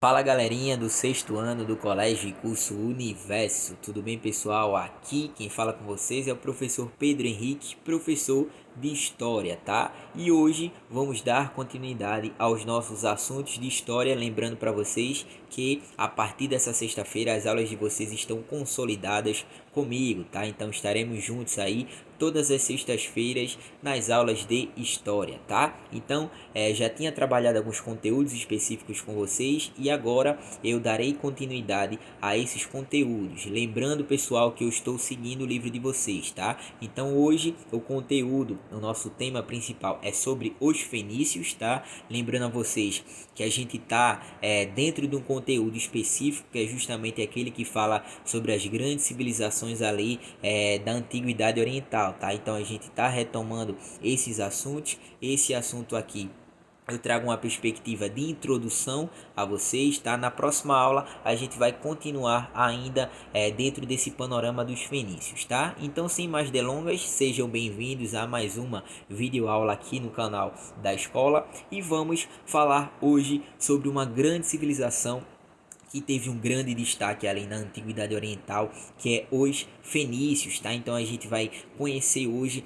Fala galerinha do sexto ano do Colégio e Curso Universo, tudo bem pessoal? Aqui quem fala com vocês é o professor Pedro Henrique, professor de História, tá? E hoje vamos dar continuidade aos nossos assuntos de História, lembrando para vocês que a partir dessa sexta-feira as aulas de vocês estão consolidadas comigo, tá? Então estaremos juntos aí todas as sextas-feiras nas aulas de História, tá? Então já tinha trabalhado alguns conteúdos específicos com vocês e agora eu darei continuidade a esses conteúdos. Lembrando, pessoal, que eu estou seguindo o livro de vocês, tá? Então hoje o conteúdo, o nosso tema principal é sobre os fenícios, tá? Lembrando a vocês que a gente tá dentro de um conteúdo específico, que é justamente aquele que fala sobre as grandes civilizações ali da Antiguidade Oriental, tá? Então a gente tá retomando esses assuntos. Esse assunto aqui eu trago uma perspectiva de introdução a vocês, tá? Na próxima aula a gente vai continuar ainda dentro desse panorama dos fenícios, tá? Então, sem mais delongas, sejam bem-vindos a mais uma videoaula aqui no canal da escola e vamos falar hoje sobre uma grande civilização que teve um grande destaque ali na Antiguidade Oriental, que é os fenícios, tá? Então a gente vai conhecer hoje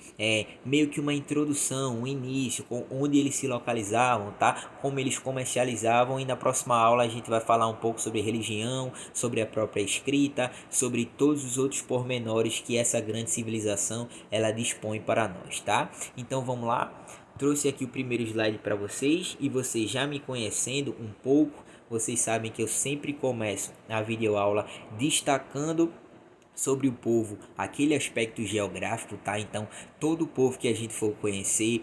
meio que uma introdução, um início, onde eles se localizavam, tá? Como eles comercializavam, e na próxima aula a gente vai falar um pouco sobre religião, sobre a própria escrita, sobre todos os outros pormenores que essa grande civilização ela dispõe para nós, tá? Então vamos lá. Trouxe aqui o primeiro slide para vocês e vocês já me conhecendo um pouco, vocês sabem que eu sempre começo a videoaula destacando sobre o povo, aquele aspecto geográfico, tá? Então, todo povo que a gente for conhecer,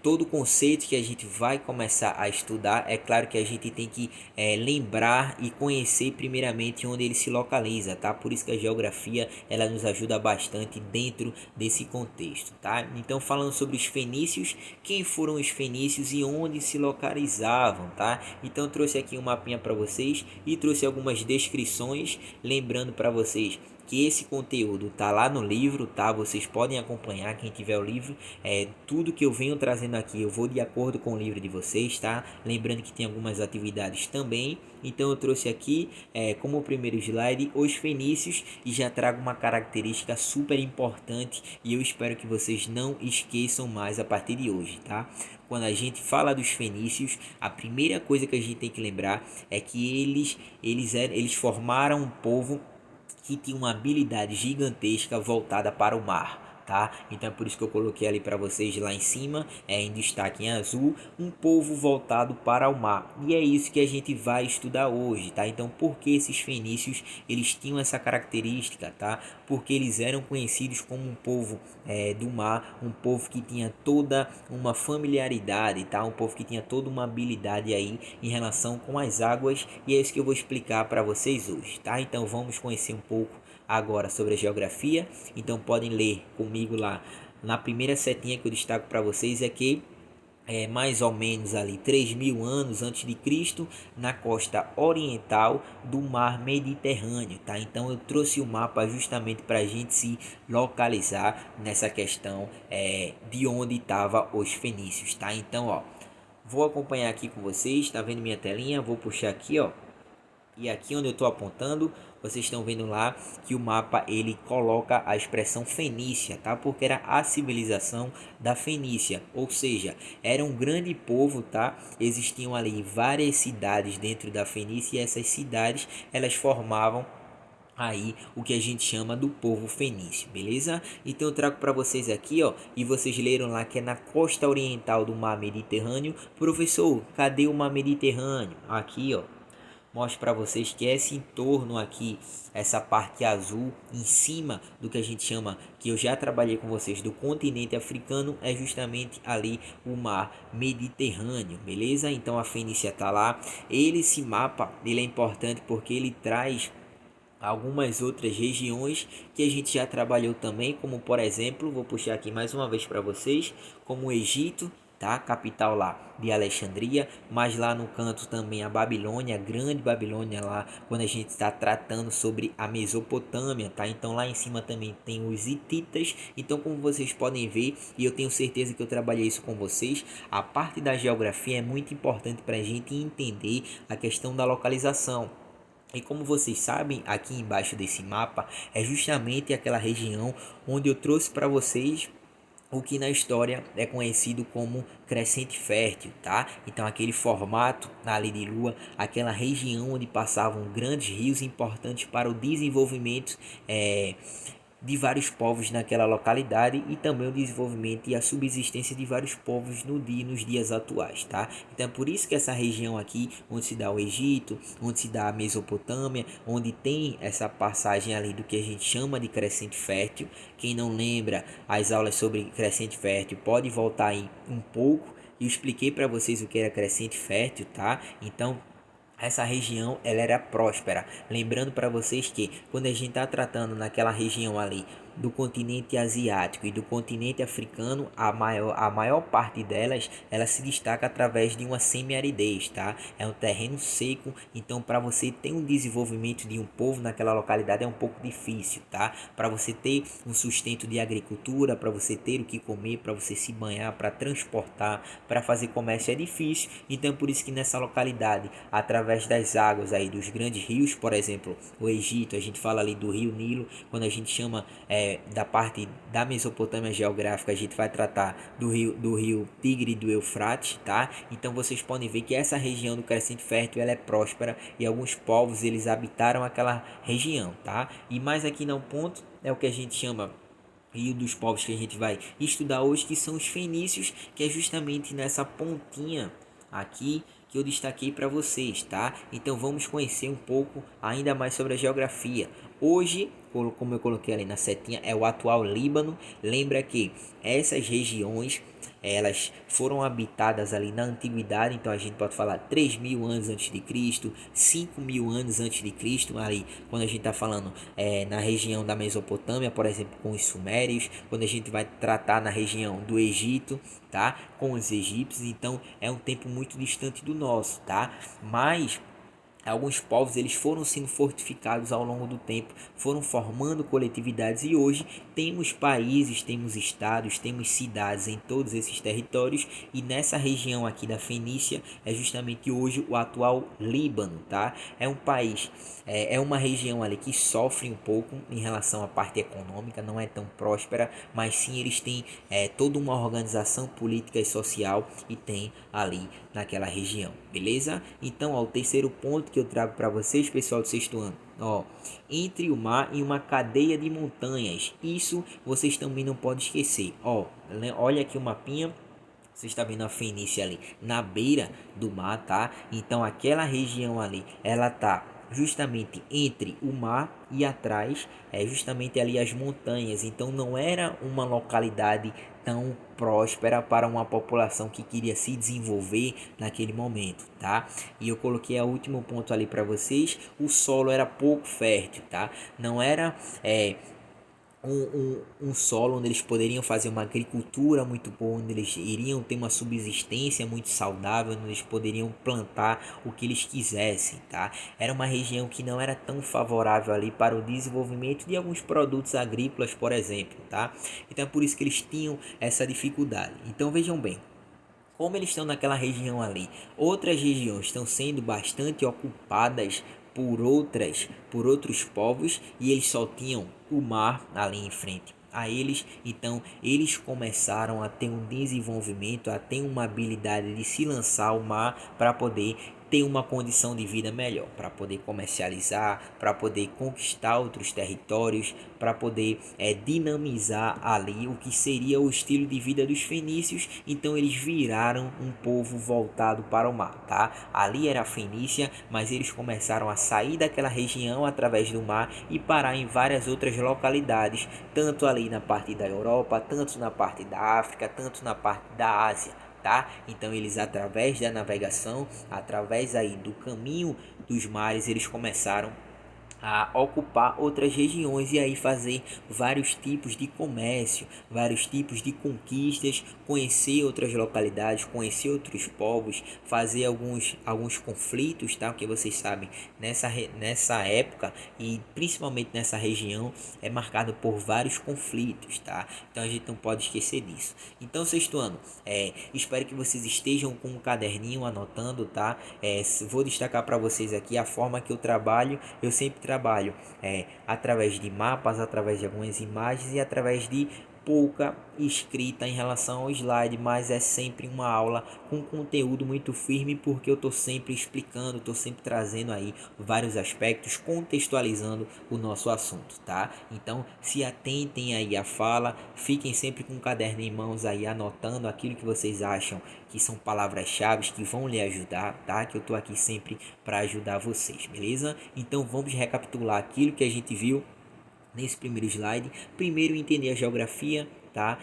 todo conceito que a gente vai começar a estudar, é claro que a gente tem que lembrar e conhecer primeiramente onde ele se localiza, tá? Por isso que a geografia, ela nos ajuda bastante dentro desse contexto, tá? Então, falando sobre os fenícios, quem foram os fenícios e onde se localizavam, tá? Então, eu trouxe aqui um mapinha para vocês e trouxe algumas descrições, lembrando para vocês que esse conteúdo tá lá no livro, tá? Vocês podem acompanhar, quem tiver o livro, tudo que eu venho trazendo aqui, eu vou de acordo com o livro de vocês, tá? Lembrando que tem algumas atividades também, então eu trouxe aqui, como primeiro slide, os fenícios, e já trago uma característica super importante, e eu espero que vocês não esqueçam mais a partir de hoje, tá? Quando a gente fala dos fenícios, a primeira coisa que a gente tem que lembrar é que eles formaram um povo que tinha uma habilidade gigantesca voltada para o mar, tá? Então é por isso que eu coloquei ali para vocês lá em cima, em destaque em azul, um povo voltado para o mar. E é isso que a gente vai estudar hoje, tá? Então por que esses fenícios eles tinham essa característica, tá? Porque eles eram conhecidos como um povo do mar, um povo que tinha toda uma familiaridade, tá? Um povo que tinha toda uma habilidade aí em relação com as águas, e é isso que eu vou explicar para vocês hoje, tá? Então vamos conhecer um pouco agora sobre a geografia. Então podem ler comigo lá na primeira setinha que eu destaco para vocês, é que mais ou menos ali 3.000 anos antes de Cristo, na costa oriental do mar Mediterrâneo, tá? Então eu trouxe o mapa justamente para a gente se localizar nessa questão de onde estava os fenícios, tá? Então, ó, vou acompanhar aqui com vocês, tá vendo minha telinha? Vou puxar aqui, ó. E aqui onde eu estou apontando, vocês estão vendo lá que o mapa ele coloca a expressão fenícia, tá? Porque era a civilização da Fenícia, ou seja, era um grande povo, tá? Existiam ali várias cidades dentro da Fenícia, e essas cidades elas formavam aí o que a gente chama do povo fenício, beleza? Então eu trago para vocês aqui, ó, e vocês leram lá que é na costa oriental do mar Mediterrâneo. Professor, cadê o mar Mediterrâneo? Aqui, ó. Mostro para vocês que esse entorno aqui, essa parte azul em cima do que a gente chama, que eu já trabalhei com vocês, do continente africano, é justamente ali o mar Mediterrâneo, beleza? Então a Fenícia tá lá. Esse mapa, ele é importante porque ele traz algumas outras regiões que a gente já trabalhou também, como por exemplo, vou puxar aqui mais uma vez para vocês, como o Egito, tá? Capital lá de Alexandria, mas lá no canto também a Babilônia, a grande Babilônia lá, quando a gente está tratando sobre a Mesopotâmia, tá? Então lá em cima também tem os hititas. Então, como vocês podem ver, e eu tenho certeza que eu trabalhei isso com vocês, a parte da geografia é muito importante para a gente entender a questão da localização. E como vocês sabem, aqui embaixo desse mapa é justamente aquela região onde eu trouxe para vocês o que na história é conhecido como crescente fértil, tá? Então aquele formato ali de lua, aquela região onde passavam grandes rios importantes para o desenvolvimento de vários povos naquela localidade e também o desenvolvimento e a subsistência de vários povos nos dias atuais, tá? Então é por isso que essa região aqui, onde se dá o Egito, onde se dá a Mesopotâmia, onde tem essa passagem ali do que a gente chama de crescente fértil. Quem não lembra as aulas sobre crescente fértil pode voltar aí um pouco. Eu expliquei para vocês o que era crescente fértil, tá? Então essa região ela era próspera. Lembrando para vocês que quando a gente está tratando naquela região ali do continente asiático e do continente africano, a maior parte delas ela se destaca através de uma semiaridez, tá? É um terreno seco, então para você ter um desenvolvimento de um povo naquela localidade é um pouco difícil, tá? Para você ter um sustento de agricultura, para você ter o que comer, para você se banhar, para transportar, para fazer comércio é difícil. Então por isso que nessa localidade, através das águas aí dos grandes rios, por exemplo, o Egito, a gente fala ali do rio Nilo, quando a gente chama da parte da Mesopotâmia geográfica, a gente vai tratar do rio Tigre e do Eufrates, tá? Então vocês podem ver que essa região do Crescente Fértil ela é próspera e alguns povos eles habitaram aquela região, tá? E mais aqui no ponto é o que a gente chama e dos povos que a gente vai estudar hoje, que são os fenícios, que é justamente nessa pontinha aqui que eu destaquei para vocês, tá? Então vamos conhecer um pouco ainda mais sobre a geografia. Hoje, como eu coloquei ali na setinha, é o atual Líbano. Lembra que essas regiões elas foram habitadas ali na antiguidade, então a gente pode falar 3.000 anos antes de Cristo, 5.000 anos antes de Cristo, ali quando a gente está falando na região da Mesopotâmia, por exemplo, com os sumérios, quando a gente vai tratar na região do Egito, tá, com os egípcios, então é um tempo muito distante do nosso, tá, mas alguns povos eles foram sendo fortificados ao longo do tempo, foram formando coletividades e hoje temos países, temos estados, temos cidades em todos esses territórios e nessa região aqui da Fenícia é justamente hoje o atual Líbano, tá? É um país, é uma região ali que sofre um pouco em relação à parte econômica, não é tão próspera, mas sim eles têm toda uma organização política e social e tem ali naquela região, beleza? Então, ó, o terceiro ponto que eu trago para vocês, pessoal do sexto ano, ó, entre o mar e uma cadeia de montanhas, isso vocês também não podem esquecer, ó, olha aqui o mapinha. Você está vendo a Fenícia ali na beira do mar, tá? Então aquela região ali, ela tá justamente entre o mar e atrás é justamente ali as montanhas. Então não era uma localidade tão próspera para uma população que queria se desenvolver naquele momento, tá? E eu coloquei o último ponto ali para vocês. O solo era pouco fértil, tá? Não era um solo onde eles poderiam fazer uma agricultura muito boa, onde eles iriam ter uma subsistência muito saudável, onde eles poderiam plantar o que eles quisessem, tá? Era uma região que não era tão favorável ali para o desenvolvimento de alguns produtos agrícolas, por exemplo, tá? Então é por isso que eles tinham essa dificuldade. Então vejam bem, como eles estão naquela região ali, outras regiões estão sendo bastante ocupadas por outros povos e eles só tinham o mar ali em frente a eles, então eles começaram a ter um desenvolvimento, a ter uma habilidade de se lançar ao mar para poder ter uma condição de vida melhor, para poder comercializar, para poder conquistar outros territórios, para poder dinamizar ali o que seria o estilo de vida dos fenícios. Então eles viraram um povo voltado para o mar, tá? Ali era a Fenícia, mas eles começaram a sair daquela região através do mar e parar em várias outras localidades, tanto ali na parte da Europa, tanto na parte da África, tanto na parte da Ásia. Tá? Então eles através da navegação, através aí do caminho dos mares, eles começaram a ocupar outras regiões e aí fazer vários tipos de comércio, vários tipos de conquistas, conhecer outras localidades, conhecer outros povos, fazer alguns conflitos, tá? Porque vocês sabem, nessa época e principalmente nessa região é marcado por vários conflitos, tá? Então a gente não pode esquecer disso. Então, sexto ano, espero que vocês estejam com um caderninho anotando, tá? Vou destacar para vocês aqui a forma que eu trabalho. Eu sempre trabalho através de mapas, através de algumas imagens e através de pouca escrita em relação ao slide, mas é sempre uma aula com conteúdo muito firme, porque eu estou sempre explicando, estou sempre trazendo aí vários aspectos, contextualizando o nosso assunto, tá? Então se atentem aí à fala, fiquem sempre com o caderno em mãos aí, anotando aquilo que vocês acham que são palavras-chave que vão lhe ajudar, tá? Que eu tô aqui sempre para ajudar vocês, beleza? Então vamos recapitular aquilo que a gente viu nesse primeiro slide. Primeiro, entender a geografia, tá?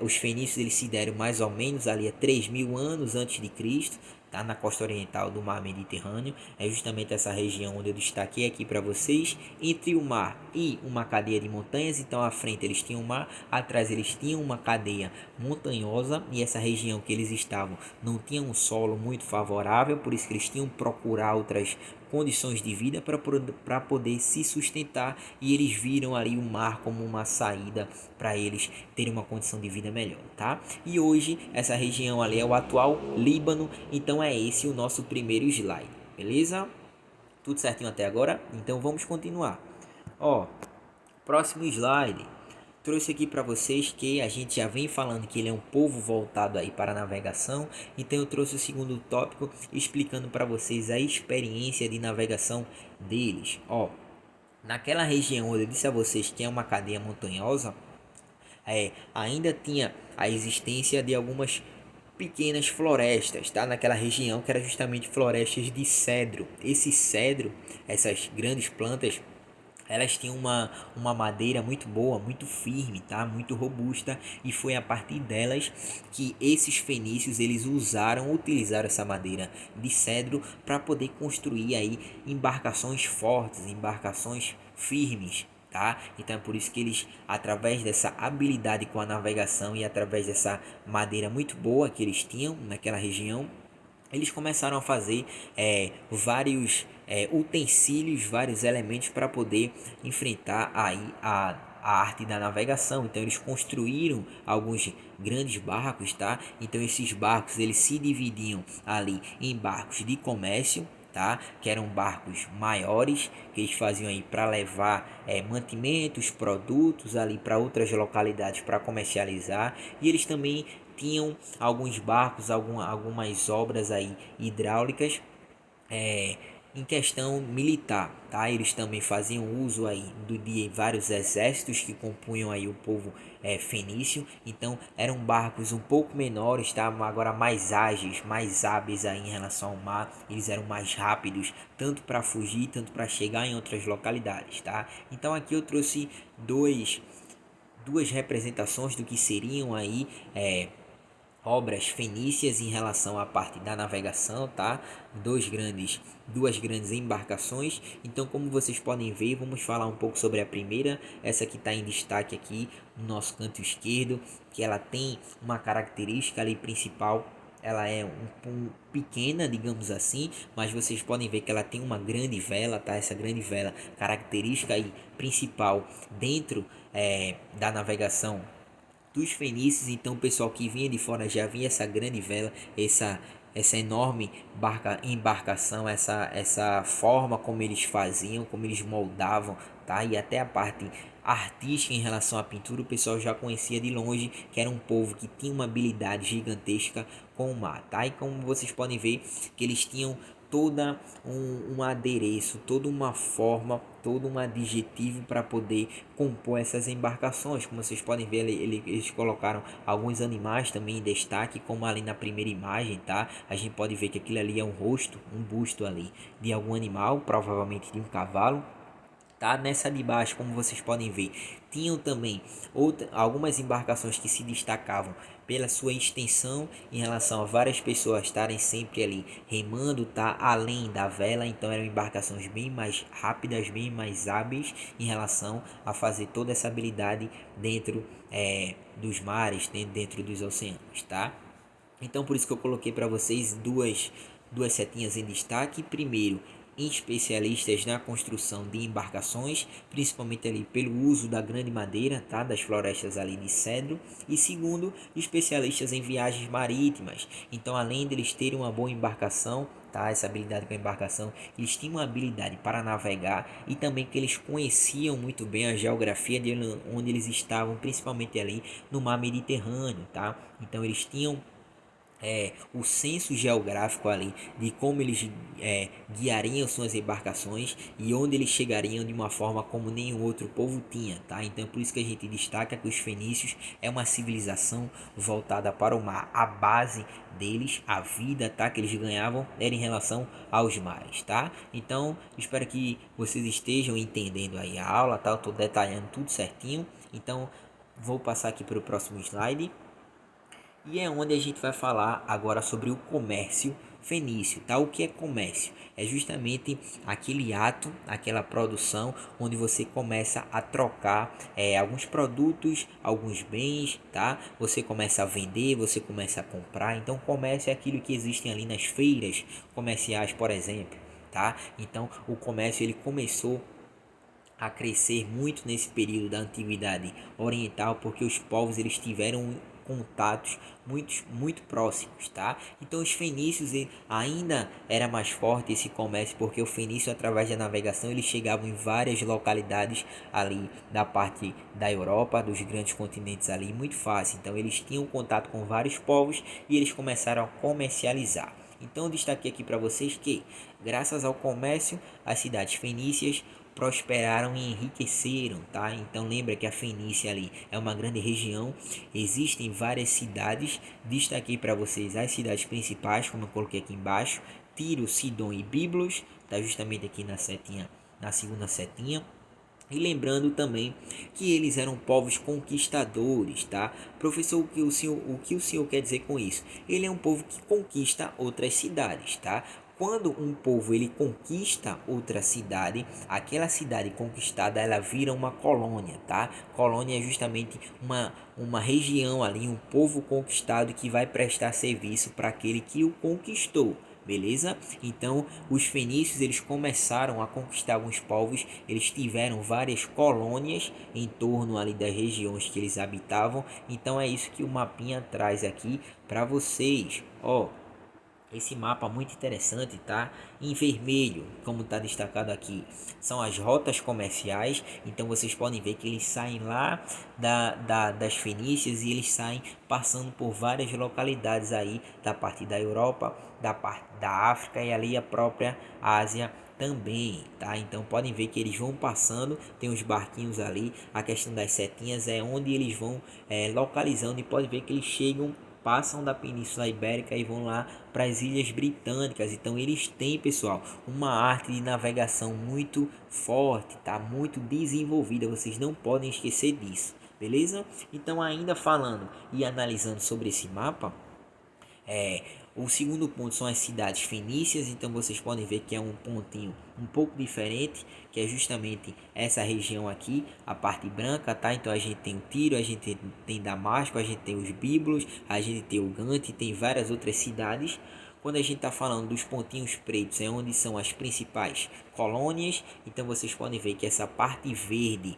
Os fenícios eles se deram mais ou menos ali a 3.000 anos antes de Cristo, tá? Na costa oriental do mar Mediterrâneo. É justamente essa região onde eu destaquei aqui para vocês, entre o mar e uma cadeia de montanhas. Então à frente eles tinham o mar, atrás eles tinham uma cadeia montanhosa, e essa região que eles estavam não tinha um solo muito favorável, por isso que eles tinham que procurar outras condições de vida para poder se sustentar, e eles viram ali o mar como uma saída para eles terem uma condição de vida melhor, tá? E hoje essa região ali é o atual Líbano. Então é esse o nosso primeiro slide, beleza? Tudo certinho até agora? Então vamos continuar. Ó, próximo slide. Trouxe aqui para vocês que a gente já vem falando que ele é um povo voltado aí para a navegação. Então eu trouxe o segundo tópico explicando para vocês a experiência de navegação deles. Ó, naquela região onde eu disse a vocês que é uma cadeia montanhosa, ainda tinha a existência de algumas pequenas florestas, tá? Naquela região que era justamente florestas de cedro. Esse cedro, essas grandes plantas, elas tinham uma madeira muito boa, muito firme, tá? Muito robusta, e foi a partir delas que esses fenícios eles utilizaram essa madeira de cedro para poder construir aí embarcações fortes, embarcações firmes, tá? Então é por isso que eles, através dessa habilidade com a navegação e através dessa madeira muito boa que eles tinham naquela região, eles começaram a fazer vários utensílios, vários elementos para poder enfrentar aí a arte da navegação. Então eles construíram alguns grandes barcos, tá? Então esses barcos eles se dividiam ali em barcos de comércio, tá? Que eram barcos maiores que eles faziam aí para levar mantimentos, produtos ali para outras localidades para comercializar, e eles também tinham alguns barcos, algumas obras aí hidráulicas em questão militar, tá? Eles também faziam uso aí de vários exércitos que compunham aí o povo fenício. Então eram barcos um pouco menores, tá? Agora mais ágeis, mais hábeis aí em relação ao mar. Eles eram mais rápidos, tanto para fugir, tanto para chegar em outras localidades, tá? Então aqui eu trouxe duas representações do que seriam aí obras fenícias em relação à parte da navegação, tá? Duas grandes embarcações. Então, como vocês podem ver, vamos falar um pouco sobre a primeira, essa que está em destaque aqui no nosso canto esquerdo, que ela tem uma característica ali principal. Ela é um pequena, digamos assim, mas vocês podem ver que ela tem uma grande vela, tá? Essa grande vela, característica aí principal dentro da navegação dos fenícios. Então o pessoal que vinha de fora já vinha essa grande vela, essa enorme embarcação, essa forma como eles faziam, como eles moldavam, tá? E até a parte artística em relação à pintura, o pessoal já conhecia de longe que era um povo que tinha uma habilidade gigantesca com o mar, tá? E como vocês podem ver que eles tinham toda um adereço, toda uma forma, todo um adjetivo para poder compor essas embarcações. Como vocês podem ver, eles colocaram alguns animais também em destaque, como ali na primeira imagem, tá? A gente pode ver que aquilo ali é um rosto, um busto ali de algum animal, provavelmente de um cavalo, tá? Nessa de baixo, como vocês podem ver, tinham também algumas embarcações que se destacavam pela sua extensão em relação a várias pessoas estarem sempre ali remando, tá? Além da vela, então eram embarcações bem mais rápidas, bem mais hábeis em relação a fazer toda essa habilidade dentro dos mares, dentro dos oceanos, tá? Então por isso que eu coloquei para vocês duas setinhas em destaque. Primeiro, especialistas na construção de embarcações, principalmente ali pelo uso da grande madeira, tá, das florestas ali de cedro. E segundo, especialistas em viagens marítimas. Então, além de eles terem uma boa embarcação, tá, essa habilidade com a embarcação, eles tinham uma habilidade para navegar e também que eles conheciam muito bem a geografia de onde eles estavam, principalmente ali no mar Mediterrâneo, tá? Então eles tinham o senso geográfico ali de como eles guiariam suas embarcações e onde eles chegariam de uma forma como nenhum outro povo tinha, tá? Então por isso que a gente destaca que os fenícios é uma civilização voltada para o mar. A base deles, a vida, tá, que eles ganhavam era em relação aos mares, tá? Então espero que vocês estejam entendendo aí a aula, tá? Eu tô detalhando tudo certinho. Então vou passar aqui para o próximo slide. E é onde a gente vai falar agora sobre o comércio fenício, tá? O que é comércio? É justamente aquele ato, aquela produção onde você começa a trocar alguns produtos, alguns bens, tá? Você começa a vender, você começa a comprar. Então, comércio é aquilo que existem ali nas feiras comerciais, por exemplo, tá? Então, o comércio ele começou a crescer muito nesse período da antiguidade oriental, porque os povos eles tiveram contatos muito próximos, tá? Então os fenícios ainda era mais forte esse comércio, porque o fenício através da navegação eles chegavam em várias localidades ali da parte da Europa, dos grandes continentes ali, muito fácil. Então eles tinham contato com vários povos e eles começaram a comercializar. Então destaquei aqui para vocês que, graças ao comércio, as cidades fenícias prosperaram e enriqueceram, tá? Então lembra que a Fenícia ali é uma grande região, existem várias cidades, destaquei para vocês as cidades principais, como eu coloquei aqui embaixo, Tiro, Sidom e Biblos, tá justamente aqui na setinha, na segunda setinha. E lembrando também que eles eram povos conquistadores, tá? Professor, o que o senhor quer dizer com isso? Ele é um povo que conquista outras cidades, tá? Quando um povo ele conquista outra cidade, aquela cidade conquistada ela vira uma colônia, tá? Colônia é justamente uma região ali, um povo conquistado que vai prestar serviço para aquele que o conquistou. Beleza? Então, os fenícios eles começaram a conquistar alguns povos, eles tiveram várias colônias em torno ali das regiões que eles habitavam. Então, é isso que o mapinha traz aqui para vocês. Ó, esse mapa muito interessante, tá? Em vermelho, como está destacado aqui, são as rotas comerciais. Então vocês podem ver que eles saem lá das Fenícias e eles saem passando por várias localidades aí da parte da Europa, da parte da África e ali a própria Ásia também, tá? Então podem ver que eles vão passando, tem os barquinhos ali, a questão das setinhas é onde eles vão localizando e pode ver que eles chegam, passam da Península Ibérica e vão lá para as Ilhas Britânicas. Então eles têm, pessoal, uma arte de navegação muito forte, tá? Muito desenvolvida, vocês não podem esquecer disso, beleza? Então ainda falando e analisando sobre esse mapa, o segundo ponto são as cidades fenícias, então vocês podem ver que é um pontinho um pouco diferente, que é justamente essa região aqui, a parte branca, tá? Então a gente tem o Tiro, a gente tem Damasco, a gente tem os Biblos, a gente tem o Gante, tem várias outras cidades. Quando a gente está falando dos pontinhos pretos, é onde são as principais colônias, então vocês podem ver que essa parte verde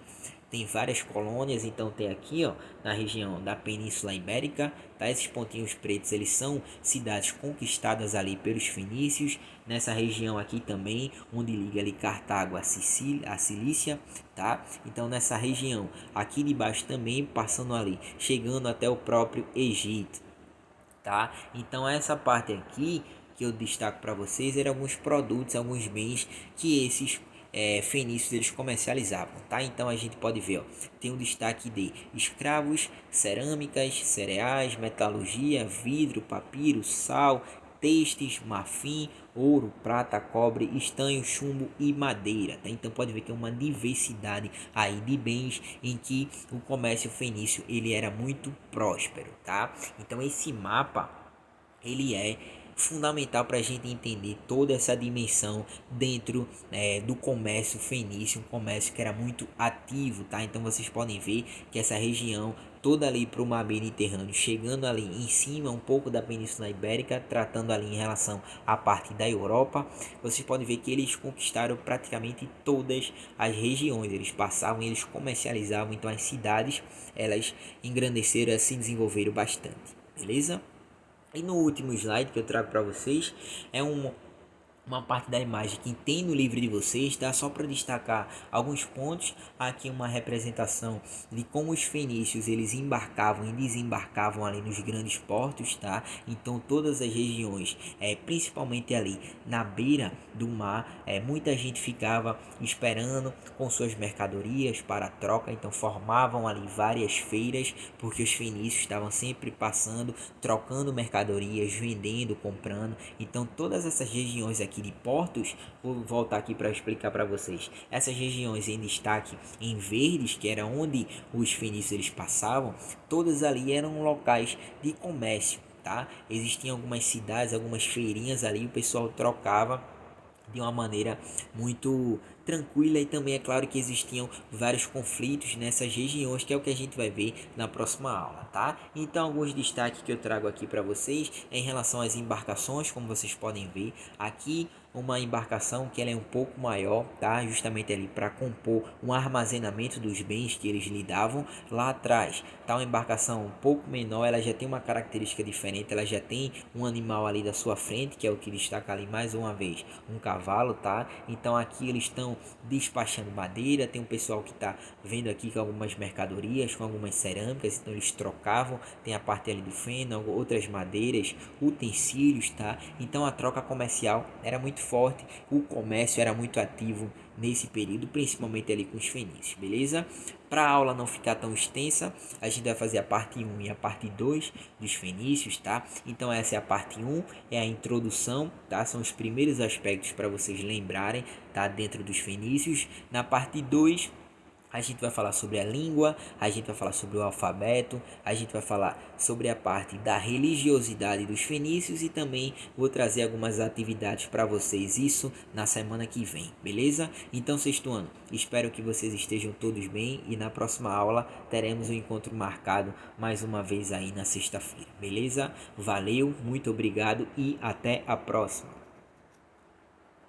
tem várias colônias, então tem aqui, ó, na região da Península Ibérica, tá? Esses pontinhos pretos, eles são cidades conquistadas ali pelos fenícios, nessa região aqui também, onde liga ali Cartago a Cilícia, tá? Então nessa região, aqui de baixo também, passando ali, chegando até o próprio Egito, tá? Então essa parte aqui que eu destaco para vocês eram alguns produtos, alguns bens que esses fenícios eles comercializavam, tá? Então a gente pode ver, ó, tem um destaque de escravos, cerâmicas, cereais, metalurgia, vidro, papiro, sal, têxteis, marfim, ouro, prata, cobre, estanho, chumbo e madeira, tá? Então pode ver que é uma diversidade aí de bens em que o comércio fenício ele era muito próspero, tá? Então esse mapa ele é fundamental para a gente entender toda essa dimensão dentro do comércio fenício, um comércio que era muito ativo, tá? Então vocês podem ver que essa região toda ali para o mar Mediterrâneo, chegando ali em cima um pouco da Península Ibérica, tratando ali em relação à parte da Europa, vocês podem ver que eles conquistaram praticamente todas as regiões, eles passavam, eles comercializavam, então as cidades elas engrandeceram, se desenvolveram bastante, beleza? E no último slide que eu trago para vocês é uma parte da imagem que tem no livro de vocês, tá? Só para destacar alguns pontos, aqui uma representação de como os fenícios eles embarcavam e desembarcavam ali nos grandes portos, tá? Então todas as regiões, principalmente ali na beira do mar, muita gente ficava esperando com suas mercadorias para a troca, então formavam ali várias feiras, porque os fenícios estavam sempre passando, trocando mercadorias, vendendo, comprando. Então todas essas regiões aqui de portos, vou voltar aqui para explicar para vocês. Essas regiões em destaque em verdes, que era onde os fenícios eles passavam, todas ali eram locais de comércio, tá? Existiam algumas cidades, algumas feirinhas ali, o pessoal trocava de uma maneira muito tranquila, e também é claro que existiam vários conflitos nessas regiões, que é o que a gente vai ver na próxima aula, tá? Então alguns destaques que eu trago aqui para vocês é em relação às embarcações, como vocês podem ver aqui, uma embarcação que ela é um pouco maior, tá? Justamente ali para compor um armazenamento dos bens que eles lidavam. Lá atrás tá uma embarcação um pouco menor, ela já tem uma característica diferente, ela já tem um animal ali da sua frente, que é o que destaca ali mais uma vez, um cavalo, tá? Então aqui eles estão despachando madeira, tem um pessoal que tá vendo aqui com algumas mercadorias, com algumas cerâmicas, então eles trocavam, tem a parte ali do feno, outras madeiras, utensílios, tá? Então a troca comercial era muito forte, o comércio era muito ativo nesse período, principalmente ali com os fenícios, beleza? Para a aula não ficar tão extensa, a gente vai fazer a parte 1 e a parte 2 dos fenícios, tá? Então essa é a parte 1, é a introdução, tá? São os primeiros aspectos para vocês lembrarem, tá? Dentro dos fenícios. Na parte 2, a gente vai falar sobre a língua, a gente vai falar sobre o alfabeto, a gente vai falar sobre a parte da religiosidade dos fenícios e também vou trazer algumas atividades para vocês, isso na semana que vem, beleza? Então, sexto ano, espero que vocês estejam todos bem e na próxima aula teremos um encontro marcado mais uma vez aí na sexta-feira, beleza? Valeu, muito obrigado e até a próxima!